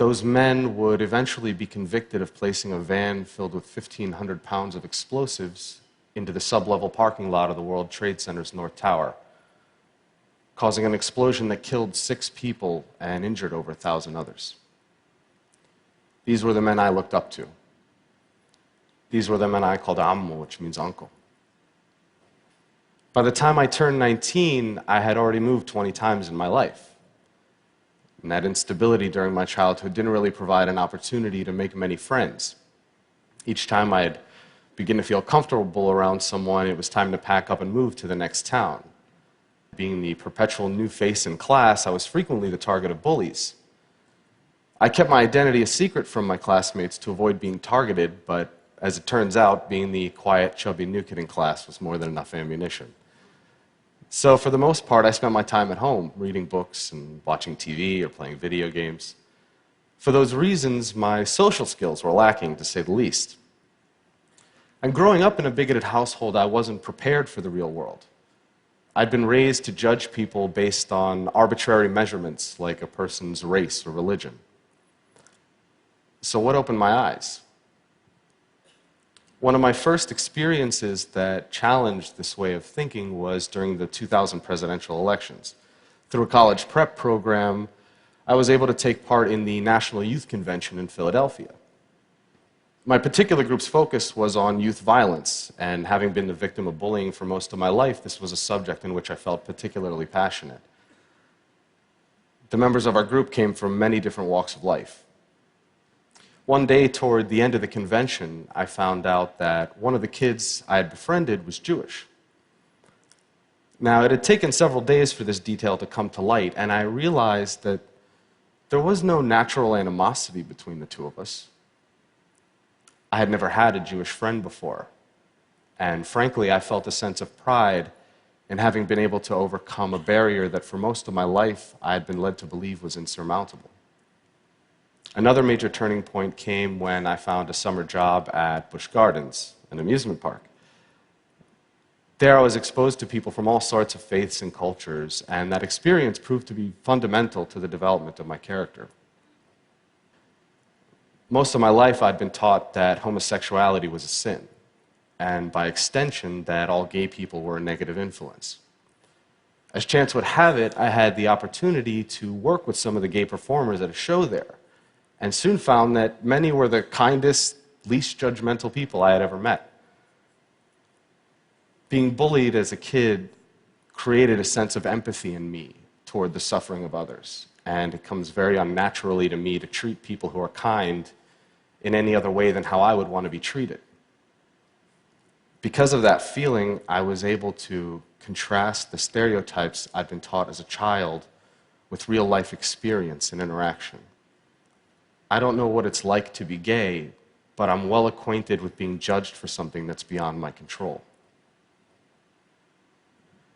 those men would eventually be convicted of placing a van filled with 1,500 pounds of explosives into the sub-level parking lot of the World Trade Center's North Tower, causing an explosion that killed 6 people and injured over 1,000 others. These were the men I looked up to. These were the men I called Ammo, which means uncle. By the time I turned 19, I had already moved 20 times in my life. And that instability during my childhood didn't really provide an opportunity to make many friends. Each time I'd begin to feel comfortable around someone, it was time to pack up and move to the next town. Being the perpetual new face in class, I was frequently the target of bullies. I kept my identity a secret from my classmates to avoid being targeted, but as it turns out, being the quiet, chubby new kid in class was more than enough ammunition. So for the most part, I spent my time at home, reading books and watching TV or playing video games. For those reasons, my social skills were lacking, to say the least. And growing up in a bigoted household, I wasn't prepared for the real world. I'd been raised to judge people based on arbitrary measurements like a person's race or religion. So what opened my eyes? One of my first experiences that challenged this way of thinking was during the 2000 presidential elections. Through a college prep program, I was able to take part in the National Youth Convention in Philadelphia. My particular group's focus was on youth violence, and having been the victim of bullying for most of my life, this was a subject in which I felt particularly passionate. The members of our group came from many different walks of life. One day, toward the end of the convention, I found out that one of the kids I had befriended was Jewish. Now, it had taken several days for this detail to come to light, and I realized that there was no natural animosity between the two of us. I had never had a Jewish friend before, and frankly, I felt a sense of pride in having been able to overcome a barrier that for most of my life I had been led to believe was insurmountable. Another major turning point came when I found a summer job at Busch Gardens, an amusement park. There I was exposed to people from all sorts of faiths and cultures, and that experience proved to be fundamental to the development of my character. Most of my life I'd been taught that homosexuality was a sin, and by extension that all gay people were a negative influence. As chance would have it, I had the opportunity to work with some of the gay performers at a show there, and soon found that many were the kindest, least judgmental people I had ever met. Being bullied as a kid created a sense of empathy in me toward the suffering of others, and it comes very unnaturally to me to treat people who are kind in any other way than how I would want to be treated. Because of that feeling, I was able to contrast the stereotypes I'd been taught as a child with real-life experience and interaction. I don't know what it's like to be gay, but I'm well acquainted with being judged for something that's beyond my control.